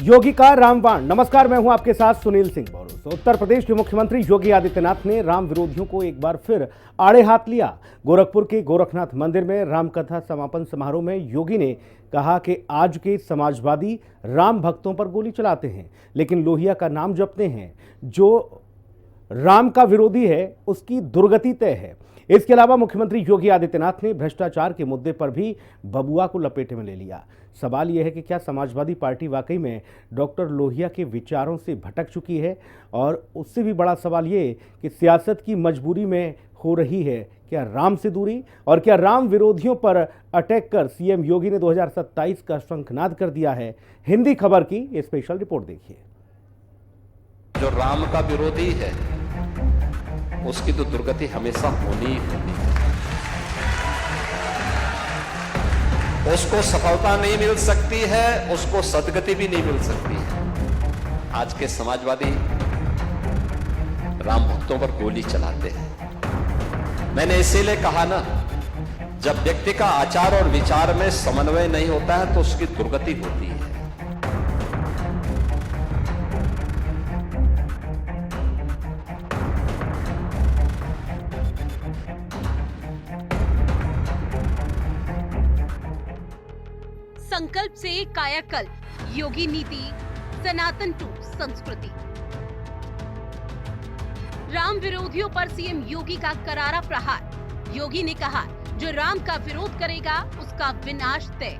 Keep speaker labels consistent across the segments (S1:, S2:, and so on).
S1: योगी का रामबाण। नमस्कार, मैं हूं आपके साथ सुनील सिंह बोरोस। उत्तर प्रदेश के मुख्यमंत्री योगी आदित्यनाथ ने राम विरोधियों को एक बार फिर आड़े हाथ लिया। गोरखपुर के गोरखनाथ मंदिर में रामकथा समापन समारोह में योगी ने कहा कि आज के समाजवादी राम भक्तों पर गोली चलाते हैं, लेकिन लोहिया का नाम जपते हैं। जो राम का विरोधी है उसकी दुर्गति तय है। इसके अलावा मुख्यमंत्री योगी आदित्यनाथ ने भ्रष्टाचार के मुद्दे पर भी बबुआ को लपेटे में ले लिया। सवाल यह है कि क्या समाजवादी पार्टी वाकई में डॉक्टर लोहिया के विचारों से भटक चुकी है, और उससे भी बड़ा सवाल ये कि सियासत की मजबूरी में हो रही है क्या राम से दूरी, और क्या राम विरोधियों पर अटैक कर सीएम योगी ने 2027 का शंखनाद कर दिया है। हिंदी खबर की ये स्पेशल रिपोर्ट देखिए।
S2: जो राम का विरोधी है उसकी तो दुर्गति हमेशा होनी ही होनी है। उसको सफलता नहीं मिल सकती है, उसको सदगति भी नहीं मिल सकती है। आज के समाजवादी राम भक्तों पर गोली चलाते हैं। मैंने इसीलिए कहा ना, जब व्यक्ति का आचार और विचार में समन्वय नहीं होता है तो उसकी दुर्गति होती है।
S3: संकल्प से कायाकल्प, योगी नीति, सनातन टू संस्कृति। राम विरोधियों पर सीएम योगी का करारा प्रहार। योगी ने कहा, जो राम का विरोध करेगा उसका विनाश तय।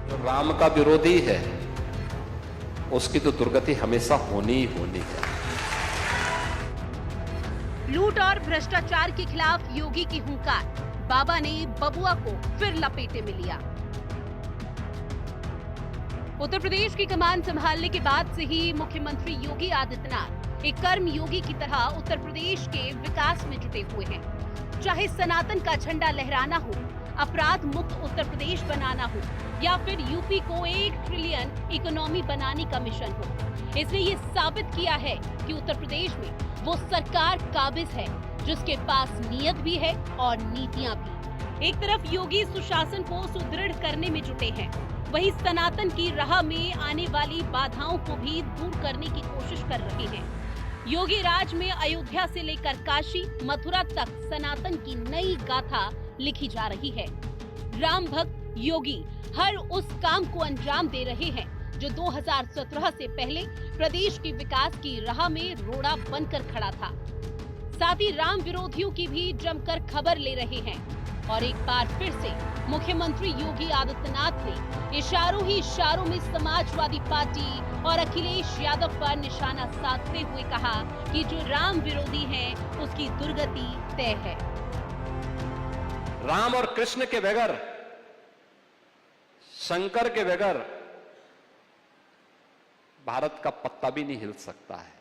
S2: जो राम का विरोधी है उसकी तो दुर्गति हमेशा होनी ही होनी है।
S3: लूट और भ्रष्टाचार के खिलाफ योगी की हुंकार। बाबा ने बबुआ को फिर लपेटे में लिया। उत्तर प्रदेश की कमान संभालने के बाद से ही मुख्यमंत्री योगी आदित्यनाथ एक कर्म योगी की तरह उत्तर प्रदेश के विकास में जुटे हुए हैं। चाहे सनातन का झंडा लहराना हो, अपराध मुक्त उत्तर प्रदेश बनाना हो, या फिर यूपी को 1 ट्रिलियन इकोनॉमी बनाने का मिशन हो, इसने ये साबित किया है कि उत्तर प्रदेश में वो सरकार काबिज है जिसके पास नीयत भी है और नीतियां भी। एक तरफ योगी सुशासन को सुदृढ़ करने में जुटे हैं, वहीं सनातन की राह में आने वाली बाधाओं को भी दूर करने की कोशिश कर रहे हैं। योगी राज में अयोध्या से लेकर काशी, मथुरा तक सनातन की नई गाथा लिखी जा रही है। राम भक्त योगी हर उस काम को अंजाम दे रहे हैं जो 2017 से पहले प्रदेश के विकास की राह में रोड़ा बनकर खड़ा था। साथ ही राम विरोधियों की भी जमकर खबर ले रहे हैं, और एक बार फिर से मुख्यमंत्री योगी आदित्यनाथ ने इशारों ही इशारों में समाजवादी पार्टी और अखिलेश यादव पर निशाना साधते हुए कहा कि जो राम विरोधी हैं उसकी दुर्गति तय है।
S2: राम और कृष्ण के बगैर, शंकर के बगैर भारत का पत्ता भी नहीं हिल सकता है।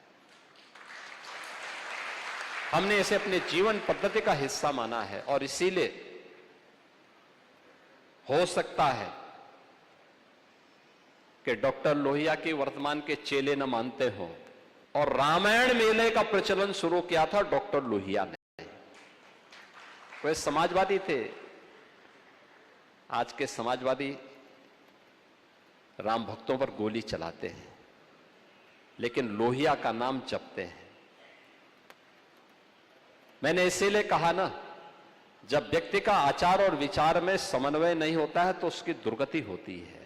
S2: हमने इसे अपने जीवन पद्धति का हिस्सा माना है, और इसीलिए हो सकता है कि डॉक्टर लोहिया की वर्तमान के चेले न मानते हो, और रामायण मेले का प्रचलन शुरू किया था डॉक्टर लोहिया ने। वे समाजवादी थे। आज के समाजवादी राम भक्तों पर गोली चलाते हैं, लेकिन लोहिया का नाम जपते हैं। मैंने इसीलिए कहा ना, जब व्यक्ति का आचार और विचार में समन्वय नहीं होता है तो उसकी दुर्गति होती है।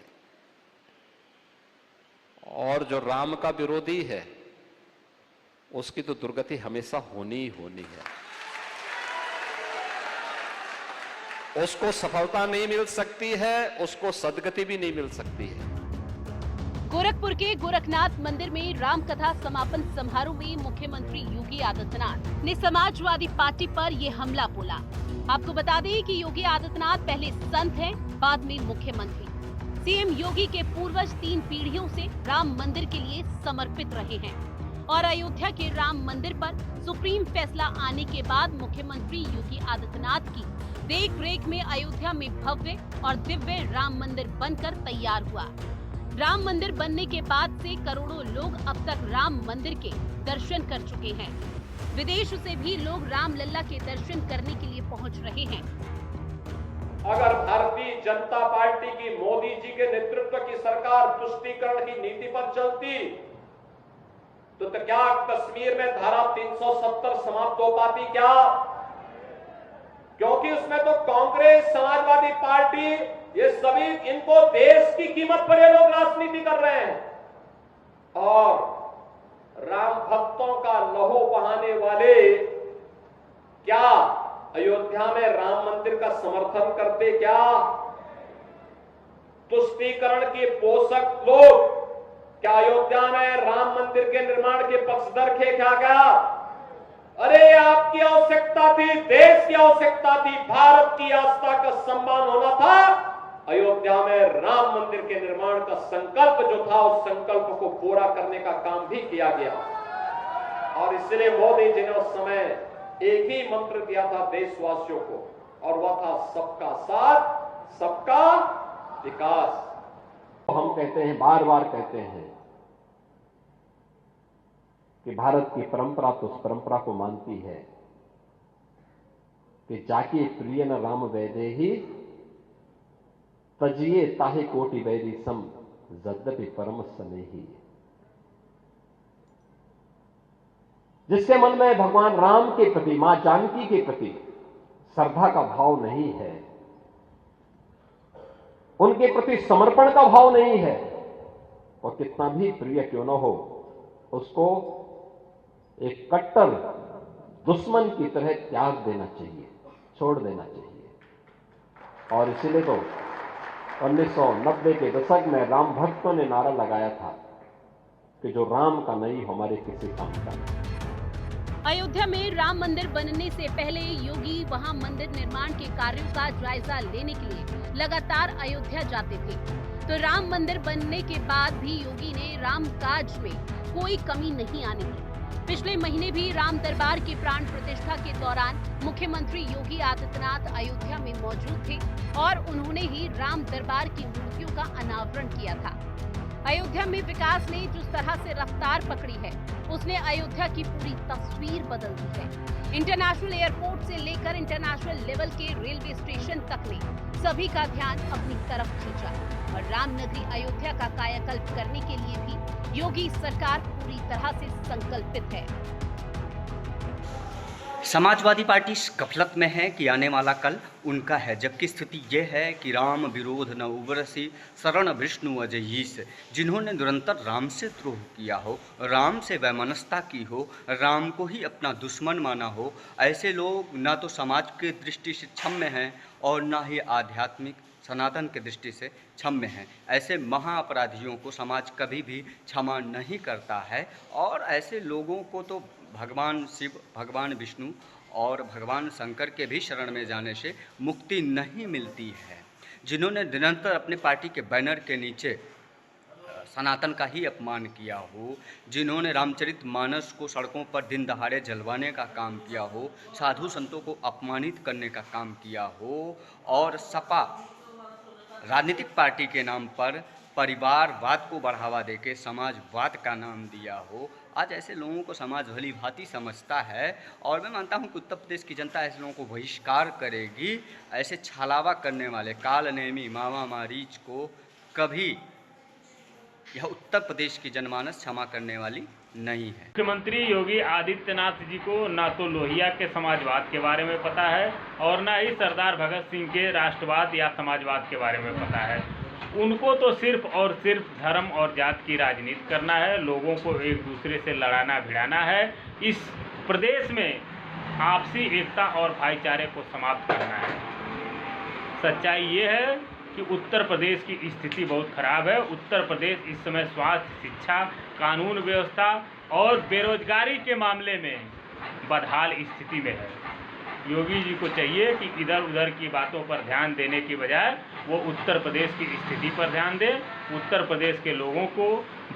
S2: और जो राम का विरोधी है उसकी तो दुर्गति हमेशा होनी ही होनी है। उसको सफलता नहीं मिल सकती है, उसको सदगति भी नहीं मिल सकती है।
S3: गोरखपुर के गोरखनाथ मंदिर में रामकथा समापन समारोह में मुख्यमंत्री योगी आदित्यनाथ ने समाजवादी पार्टी पर ये हमला बोला। आपको बता दें कि योगी आदित्यनाथ पहले संत हैं, बाद में मुख्यमंत्री। सीएम योगी के पूर्वज 3 पीढ़ियों से राम मंदिर के लिए समर्पित रहे हैं, और अयोध्या के राम मंदिर पर सुप्रीम फैसला आने के बाद मुख्यमंत्री योगी आदित्यनाथ की देख रेख में अयोध्या में भव्य और दिव्य राम मंदिर बनकर तैयार हुआ। राम मंदिर बनने के बाद से करोड़ों लोग अब तक राम मंदिर के दर्शन कर चुके हैं। विदेश से भी लोग राम लल्ला के दर्शन करने के लिए पहुंच रहे हैं।
S2: अगर भारतीय जनता पार्टी की मोदी जी के नेतृत्व की सरकार तुष्टीकरण की नीति पर चलती तो क्या कश्मीर में धारा 370 समाप्त हो पाती क्या? क्योंकि उसमें तो कांग्रेस, समाजवादी पार्टी, ये सभी इनको देश की कीमत पर ये लोग राजनीति कर रहे हैं और राम भक्तों का लहू बहाने वाले क्या अयोध्या में राम मंदिर का समर्थन करते क्या? तुष्टीकरण के पोषक लोग क्या अयोध्या में राम मंदिर के निर्माण के पक्षधर थे क्या? अरे आपकी आवश्यकता थी, देश की आवश्यकता थी, भारत की आस्था का सम्मान होना था। अयोध्या में राम मंदिर के निर्माण का संकल्प जो था, उस संकल्प को पूरा करने का काम भी किया गया और इसलिए मोदी जी ने उस समय एक ही मंत्र दिया था देशवासियों को और वह था सबका साथ, सबका विकास।
S4: हम कहते हैं, बार बार कहते हैं कि भारत की परंपरा तो उस परंपरा को मानती है कि जाके प्रिय न राम वैदेही तजिए ताहे कोटि वैरी सम यद्यपि परम स्नेही। जिसके मन में भगवान राम के प्रति, मां जानकी के प्रति श्रद्धा का भाव नहीं है, उनके प्रति समर्पण का भाव नहीं है, और कितना भी प्रिय क्यों न हो, उसको एक कट्टर दुश्मन की तरह त्याग देना चाहिए, छोड़ देना चाहिए। और इसीलिए तो 1990 के दशक में राम भक्तों ने नारा लगाया था कि जो राम का नहीं हमारे किसी काम का नहीं।
S3: अयोध्या में राम मंदिर बनने से पहले योगी वहां मंदिर निर्माण के कार्यों का जायजा लेने के लिए लगातार अयोध्या जाते थे, तो राम मंदिर बनने के बाद भी योगी ने राम काज में कोई कमी नहीं आने दी। पिछले महीने भी राम दरबार की प्राण प्रतिष्ठा के दौरान मुख्यमंत्री योगी आदित्यनाथ अयोध्या में मौजूद थे और उन्होंने ही राम दरबार की मूर्तियों का अनावरण किया था। अयोध्या में विकास ने जिस तरह से रफ्तार पकड़ी है, उसने अयोध्या की पूरी तस्वीर बदल दी है। इंटरनेशनल एयरपोर्ट से लेकर इंटरनेशनल लेवल के रेलवे स्टेशन तक ने सभी का ध्यान अपनी तरफ खींचा और रामनगरी अयोध्या का कायाकल्प करने के लिए भी योगी सरकार पूरी तरह से संकल्पित है।
S5: समाजवादी पार्टी इस गफलत में है कि आने वाला कल उनका है, जबकि स्थिति यह है कि राम विरोध न उबरसी शरण विष्णु अजयीस। जिन्होंने निरंतर राम से द्रोह किया हो, राम से वैमनस्यता की हो, राम को ही अपना दुश्मन माना हो, ऐसे लोग न तो समाज की दृष्टि से क्षम्य हैं और न ही आध्यात्मिक सनातन की दृष्टि से क्षम्य हैं। ऐसे महाअपराधियों को समाज कभी भी क्षमा नहीं करता है और ऐसे लोगों को तो भगवान शिव, भगवान विष्णु और भगवान शंकर के भी शरण में जाने से मुक्ति नहीं मिलती है। जिन्होंने निरंतर अपने पार्टी के बैनर के नीचे सनातन का ही अपमान किया हो, जिन्होंने रामचरितमानस को सड़कों पर दिन दहाड़े जलवाने का काम किया हो, साधु संतों को अपमानित करने का काम किया हो और सपा राजनीतिक पार्टी के नाम पर परिवारवाद को बढ़ावा देके समाजवाद का नाम दिया हो, आज ऐसे लोगों को समाज भली भांति समझता है और मैं मानता हूं कि उत्तर प्रदेश की जनता ऐसे लोगों को बहिष्कार करेगी। ऐसे छलावा करने वाले कालनेमी मामा मारीच को कभी यह उत्तर प्रदेश की जनमानस क्षमा करने वाली नहीं है।
S6: मुख्यमंत्री योगी आदित्यनाथ जी को ना तो लोहिया के समाजवाद के बारे में पता है और ना ही सरदार भगत सिंह के राष्ट्रवाद या समाजवाद के बारे में पता है। उनको तो सिर्फ और सिर्फ धर्म और जात की राजनीति करना है, लोगों को एक दूसरे से लड़ाना भिड़ाना है, इस प्रदेश में आपसी एकता और भाईचारे को समाप्त करना है। सच्चाई ये है कि उत्तर प्रदेश की स्थिति बहुत खराब है। उत्तर प्रदेश इस समय स्वास्थ्य, शिक्षा, कानून व्यवस्था और बेरोजगारी के मामले में बदहाल स्थिति में है। योगी जी को चाहिए कि इधर उधर की बातों पर ध्यान देने की बजाय वो उत्तर प्रदेश की स्थिति पर ध्यान दें। उत्तर प्रदेश के लोगों को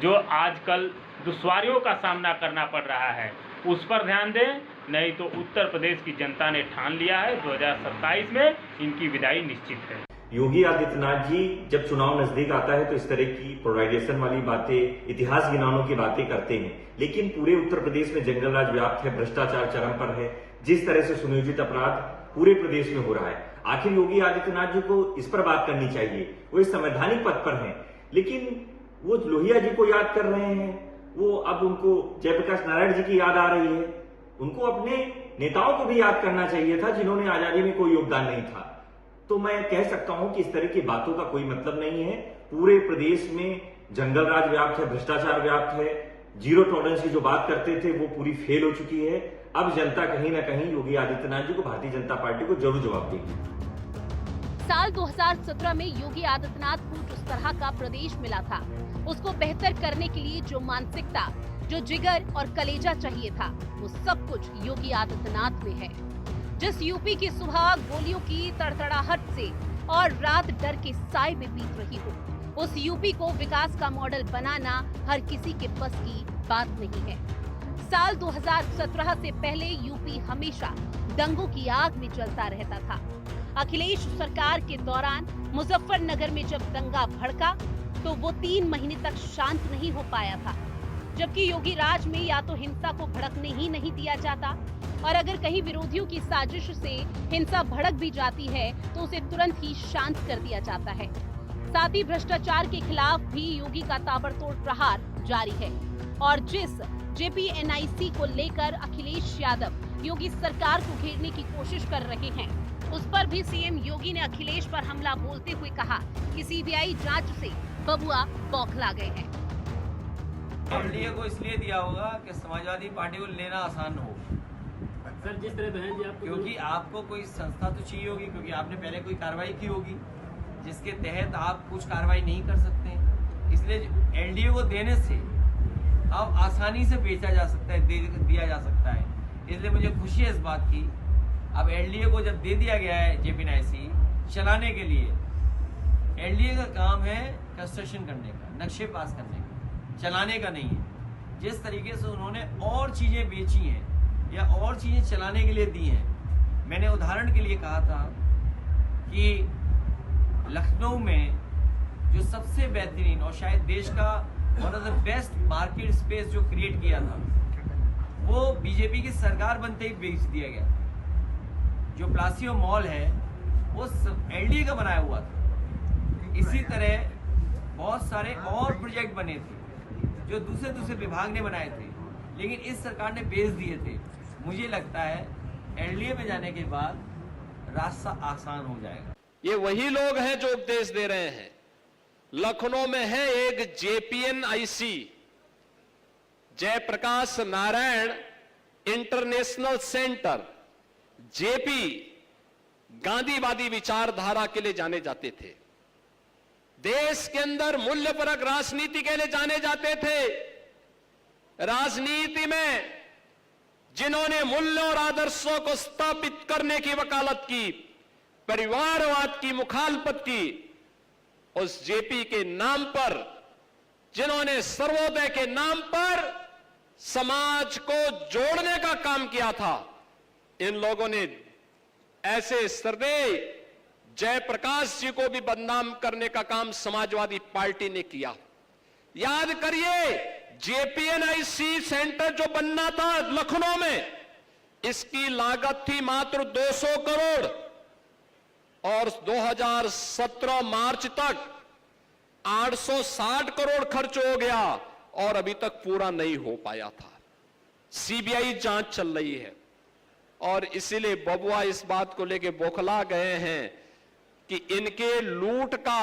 S6: जो आजकल दुश्वारियों का सामना करना पड़ रहा है उस पर ध्यान दें, नहीं तो उत्तर प्रदेश की जनता ने ठान लिया है 2027 में इनकी विदाई निश्चित है।
S7: योगी आदित्यनाथ जी जब चुनाव नजदीक आता है तो इस तरह की पोलराइजेशन वाली बातें, इतिहास गिनानों की बातें करते हैं, लेकिन पूरे उत्तर प्रदेश में जंगल राज व्याप्त है, भ्रष्टाचार चरम पर है, जिस तरह से सुनियोजित अपराध पूरे प्रदेश में हो रहा है। आखिर योगी आदित्यनाथ जी को इस पर बात करनी चाहिए, वो इस संवैधानिक पद पर हैं, लेकिन वो लोहिया जी को याद कर रहे हैं, वो अब उनको जयप्रकाश नारायण जी की याद आ रही है। उनको अपने नेताओं को भी याद करना चाहिए था जिन्होंने आजादी में कोई योगदान नहीं था। तो मैं कह सकता हूं कि इस तरह की बातों का कोई मतलब नहीं है। पूरे प्रदेश में जंगल राज व्याप्त है, भ्रष्टाचार व्याप्त है, जीरो टॉलरेंस की जो बात करते थे वो पूरी फेल हो चुकी है। अब जनता कहीं ना कहीं योगी आदित्यनाथ जी को, भारतीय जनता पार्टी को जरूर जवाब देगी।
S3: साल 2017 में योगी आदित्यनाथ को जिस तरह का प्रदेश मिला था, उसको बेहतर करने के लिए जो मानसिकता, जो जिगर और कलेजा चाहिए था, वो सब कुछ योगी आदित्यनाथ में है। जिस यूपी की सुबह गोलियों की तड़तड़ाहट से और रात डर के साए में बीत रही हो, उस यूपी को विकास का मॉडल बनाना हर किसी के बस की बात नहीं है। साल 2017 से पहले यूपी हमेशा दंगों की आग में जलता रहता था। अखिलेश सरकार के दौरान मुजफ्फरनगर में जब दंगा भड़का तो वो 3 महीने तक शांत नहीं हो पाया था, जबकि योगी राज में या तो हिंसा को भड़कने ही नहीं दिया जाता, और अगर कहीं विरोधियों की साजिश से हिंसा भड़क भी जाती है तो उसे तुरंत ही शांत कर दिया जाता है। साथ ही भ्रष्टाचार के खिलाफ भी योगी का ताबड़तोड़ प्रहार जारी है। और जिस JPNIC को लेकर अखिलेश यादव योगी सरकार को घेरने की कोशिश कर रहे हैं, उस पर भी सीएम योगी ने अखिलेश पर हमला बोलते हुए कहा कि CBI जांच से बबुआ बौखला गए हैं।
S8: एनडीए को इसलिए दिया होगा कि समाजवादी पार्टी को लेना आसान हो।
S9: सर जिस तरह बहन जी आपको,
S8: क्योंकि आपको कोई संस्था तो चाहिए होगी, क्योंकि आपने पहले कोई कार्रवाई की होगी जिसके तहत आप कुछ कार्रवाई नहीं कर सकते। इसलिए एनडीए को देने से अब आसानी से बेचा जा सकता है, दिया जा सकता है। इसलिए मुझे खुशी है इस बात की। अब एनडीए को जब दे दिया गया है JPNIC चलाने के लिए, एनडीए का काम है कंस्ट्रक्शन करने का, नक्शे पास करने का, चलाने का नहीं है। जिस तरीके से उन्होंने और चीजें बेची हैं या और चीजें चलाने के लिए दी हैं, मैंने उदाहरण के लिए कहा था कि लखनऊ में जो सबसे बेहतरीन और शायद देश का one of the best market space जो क्रिएट किया था, वो बीजेपी की सरकार बनते ही बेच दिया गया। जो प्लासियो मॉल है वो एनडीए का बनाया हुआ था। इसी तरह बहुत सारे और प्रोजेक्ट बने थे जो दूसरे विभाग ने बनाए थे, लेकिन इस सरकार ने बेच दिए थे। मुझे लगता है एनडीए में जाने के बाद रास्ता आसान हो जाएगा।
S10: ये वही लोग हैं जो उपदेश दे रहे हैं। लखनऊ में है एक JPNIC, Jayaprakash Narayan international centre, JP, गांधीवादी विचारधारा के लिए जाने जाते थे, देश के अंदर मूल्यपरक राजनीति के लिए जाने जाते थे। राजनीति में जिन्होंने मूल्यों और आदर्शों को स्थापित करने की वकालत की, परिवारवाद की मुखालफत की, उस JP के नाम पर, जिन्होंने सर्वोदय के नाम पर समाज को जोड़ने का काम किया था, इन लोगों ने ऐसे सरदेय जयप्रकाश जी को भी बदनाम करने का काम समाजवादी पार्टी ने किया। याद करिए, JPNIC सेंटर जो बनना था लखनऊ में, इसकी लागत थी मात्र 200 करोड़ और 2017 मार्च तक 860 करोड़ खर्च हो गया और अभी तक पूरा नहीं हो पाया था। CBI जांच चल रही है और इसीलिए बबुआ इस बात को लेके बौखला गए हैं कि इनके लूट का,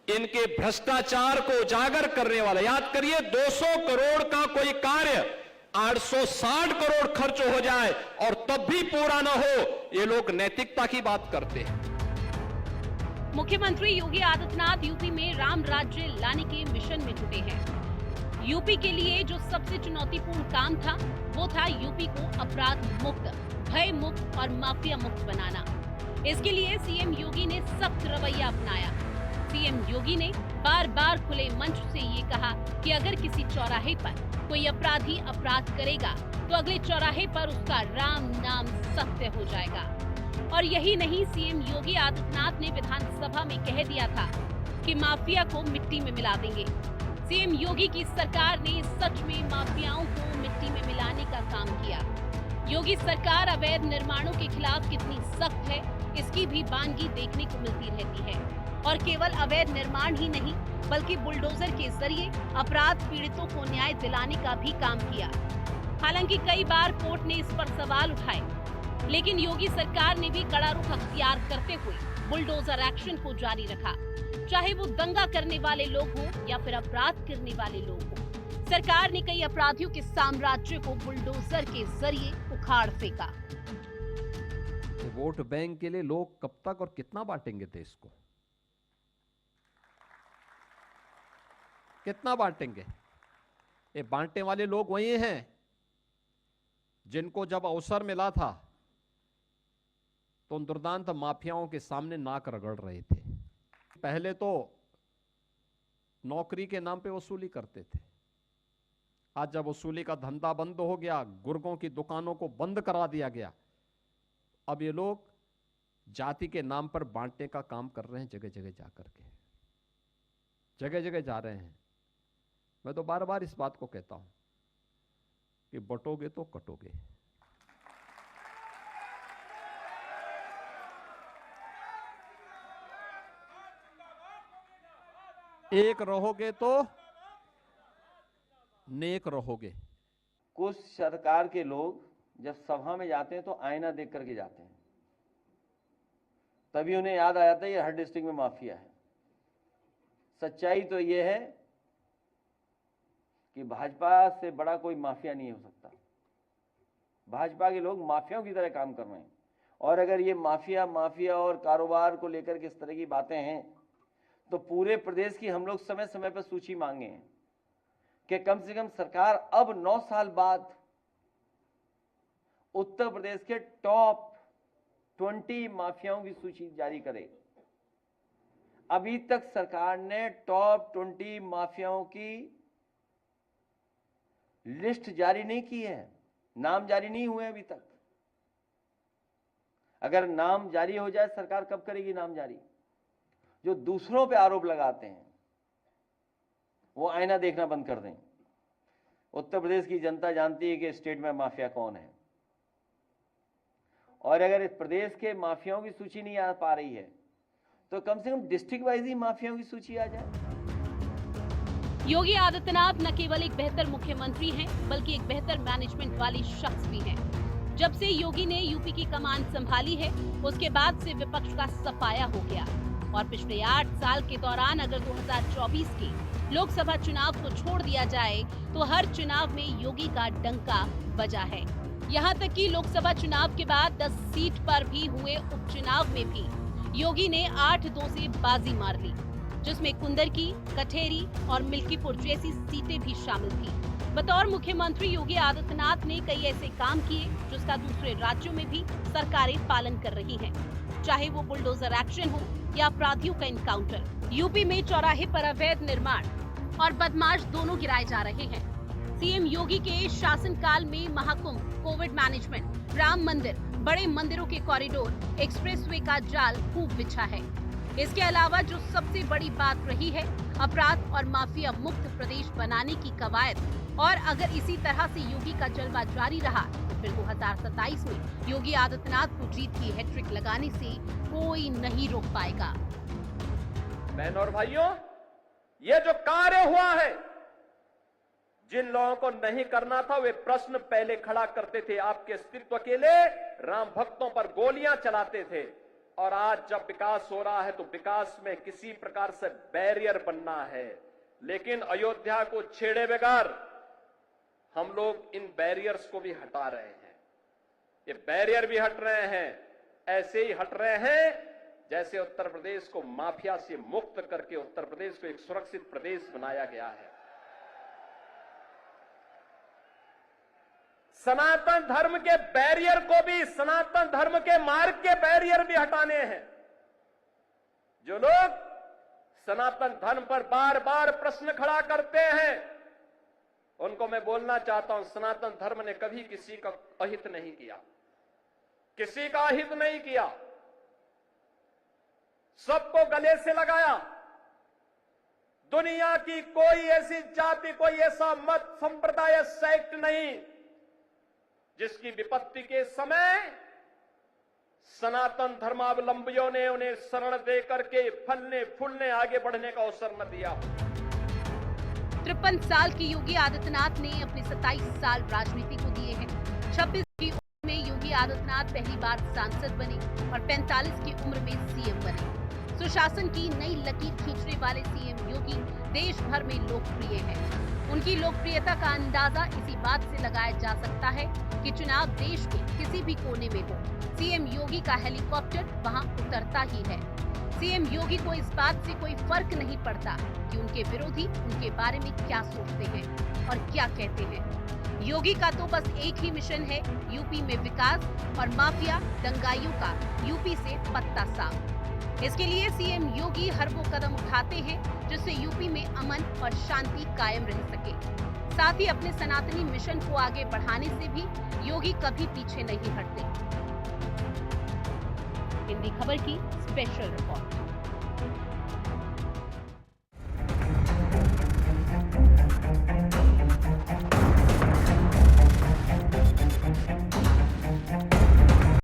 S10: इनके भ्रष्टाचार को उजागर करने वाला, याद करिए 200 करोड़ का कोई कार्य 860 करोड़ खर्च हो जाए और तब भी पूरा ना हो, ये लोग नैतिकता की बात करते हैं।
S3: मुख्यमंत्री योगी आदित्यनाथ यूपी में राम राज्य लाने के मिशन में जुटे हैं। यूपी के लिए जो सबसे चुनौतीपूर्ण काम था वो था यूपी को अपराध मुक्त, भय मुक्त और माफिया मुक्त बनाना। इसके लिए सीएम योगी ने सख्त रवैया अपनाया। सीएम योगी ने बार बार खुले मंच से ये कहा कि अगर किसी चौराहे पर कोई अपराधी अपराध करेगा तो अगले चौराहे पर उसका राम नाम सत्य हो जाएगा। और यही नहीं, सीएम योगी आदित्यनाथ ने विधानसभा में कह दिया था कि माफिया को मिट्टी में मिला देंगे। सीएम योगी की सरकार ने सच में माफियाओं को मिट्टी में मिलाने का काम किया। योगी सरकार अवैध निर्माणों के खिलाफ कितनी सख्त है, इसकी भी वानगी देखने को मिलती रहती है। और केवल अवैध निर्माण ही नहीं, बल्कि बुलडोजर के जरिए अपराध पीड़ितों को न्याय दिलाने का भी काम किया। हालांकि कई बार कोर्ट ने इस पर सवाल उठाए, लेकिन योगी सरकार ने भी कड़ा रुख अख्तियार करते हुए बुलडोजर एक्शन को जारी रखा, चाहे वो दंगा करने वाले लोग हों या फिर अपराध करने वाले लोग हों। सरकार ने कई अपराधियों के साम्राज्य को बुलडोजर के जरिए उखाड़ फेंका।
S4: वोट बैंक के लिए लोग कब तक और कितना बांटेंगे देश को? कितना बांटेंगे? ये बांटने वाले लोग वही हैं जिनको जब अवसर मिला था तो उन दुर्दांत माफियाओं के सामने नाक रगड़ रहे थे। पहले तो नौकरी के नाम पे वसूली करते थे, आज जब वसूली का धंधा बंद हो गया, गुर्गों की दुकानों को बंद करा दिया गया, अब ये लोग जाति के नाम पर बांटने का काम कर रहे हैं। जगह जगह जाकर के जगह जगह जा रहे हैं। मैं तो बार बार इस बात को कहता हूं कि बटोगे तो कटोगे। एक रहोगे तो नेक रहोगे।
S8: कुछ सरकार के लोग जब सभा में जाते हैं तो आईना देख करके जाते हैं, तभी उन्हें याद आ जाता है ये हर डिस्ट्रिक्ट में माफिया है। सच्चाई तो ये है कि भाजपा से बड़ा कोई माफिया नहीं हो सकता। भाजपा के लोग माफियाओं की तरह काम कर रहे हैं, और अगर ये माफिया और कारोबार को लेकर के इस तरह की बातें हैं तो पूरे प्रदेश की हम लोग समय समय पर सूची मांगे हैं कि कम से कम सरकार अब 9 साल बाद उत्तर प्रदेश के टॉप 20 माफियाओं की सूची जारी करे। अभी तक सरकार ने टॉप 20 माफियाओं की लिस्ट जारी नहीं की है, नाम जारी नहीं हुए अभी तक। अगर नाम जारी हो जाए, सरकार कब करेगी नाम जारी? जो दूसरों पे आरोप लगाते हैं वो आईना देखना बंद कर दें। उत्तर प्रदेश की जनता जानती है कि स्टेट में माफिया कौन है, और अगर इस प्रदेश के माफियाओं की सूची नहीं आ पा रही है तो कम से कम डिस्ट्रिक्ट वाइज ही माफियाओं की सूची आ जाए।
S3: योगी आदित्यनाथ न केवल एक बेहतर मुख्यमंत्री हैं, बल्कि एक बेहतर मैनेजमेंट वाले शख्स भी हैं। जब से योगी ने यूपी की कमान संभाली है, उसके बाद से विपक्ष का सफाया हो गया, और पिछले 8 साल के दौरान अगर 2024 के लोकसभा चुनाव को छोड़ दिया जाए तो हर चुनाव में योगी का डंका बजा है। यहाँ तक कि लोकसभा चुनाव के बाद 10 सीट पर भी हुए उपचुनाव में भी योगी ने 8-2 से बाजी मार ली, जिसमें कुंदरकी, कठेरी और मिल्कीपुर जैसी सीटें भी शामिल थी। बतौर मुख्यमंत्री योगी आदित्यनाथ ने कई ऐसे काम किए जिसका दूसरे राज्यों में भी सरकारें पालन कर रही हैं, चाहे वो बुलडोजर एक्शन हो या अपराधियों का इनकाउंटर। यूपी में चौराहे पर अवैध निर्माण और बदमाश दोनों गिराए जा रहे हैं। सीएम योगी के शासनकाल में महाकुंभ, कोविड मैनेजमेंट, राम मंदिर, बड़े मंदिरों के कॉरिडोर, एक्सप्रेसवे का जाल खूब बिछा है। इसके अलावा जो सबसे बड़ी बात रही है, अपराध और माफिया मुक्त प्रदेश बनाने की कवायद, और अगर इसी तरह से योगी का जलवा जारी रहा तो फिर 2027 में योगी आदित्यनाथ को जीत की हैट्रिक लगाने से कोई नहीं रोक पाएगा।
S2: बहनों और भाइयों, ये जो कार्य हुआ है, जिन लोगों को नहीं करना था वे प्रश्न पहले खड़ा करते थे, आपके अस्तित्व के लिए राम भक्तों पर गोलियां चलाते थे, और आज जब विकास हो रहा है तो विकास में किसी प्रकार से बैरियर बनना है। लेकिन अयोध्या को छेड़े बगैर हम लोग इन बैरियर्स को भी हटा रहे हैं। ये बैरियर भी हट रहे हैं, ऐसे ही हट रहे हैं जैसे उत्तर प्रदेश को माफिया से मुक्त करके उत्तर प्रदेश को एक सुरक्षित प्रदेश बनाया गया है। सनातन धर्म के बैरियर को भी, सनातन धर्म के मार्ग के बैरियर भी हटाने हैं। जो लोग सनातन धर्म पर बार बार प्रश्न खड़ा करते हैं उनको मैं बोलना चाहता हूं, सनातन धर्म ने कभी किसी का अहित नहीं किया, किसी का अहित नहीं किया, सबको गले से लगाया। दुनिया की कोई ऐसी जाति, कोई ऐसा मत, संप्रदाय, सेक्ट नहीं जिसकी विपत्ति के समय सनातन धर्मावलंबियों ने उन्हें शरण दे करके फलने फूलने आगे बढ़ने का अवसर न दिया।
S3: 53 साल के योगी आदित्यनाथ ने अपने 27 साल राजनीति को दिए हैं। 26 की उम्र में योगी आदित्यनाथ पहली बार सांसद बने और 45 की उम्र में सीएम बने। सुशासन की नई लकीर खींचने वाले सीएम योगी देश भर में लोकप्रिय हैं। उनकी लोकप्रियता का अंदाजा इसी बात से लगाया जा सकता है कि चुनाव देश के किसी भी कोने में हो, सीएम योगी का हेलीकॉप्टर वहां उतरता ही है। सीएम योगी को इस बात से कोई फर्क नहीं पड़ता कि उनके विरोधी उनके बारे में क्या सोचते हैं और क्या कहते हैं। योगी का तो बस एक ही मिशन है, यूपी में विकास और माफिया दंगाइयों का यूपी से पत्ता साफ। इसके लिए सीएम योगी हर वो कदम उठाते हैं जिससे यूपी में अमन और शांति कायम रह सके। साथ ही अपने सनातनी मिशन को आगे बढ़ाने से भी योगी कभी पीछे नहीं हटते। हिंदी खबर की स्पेशल रिपोर्ट।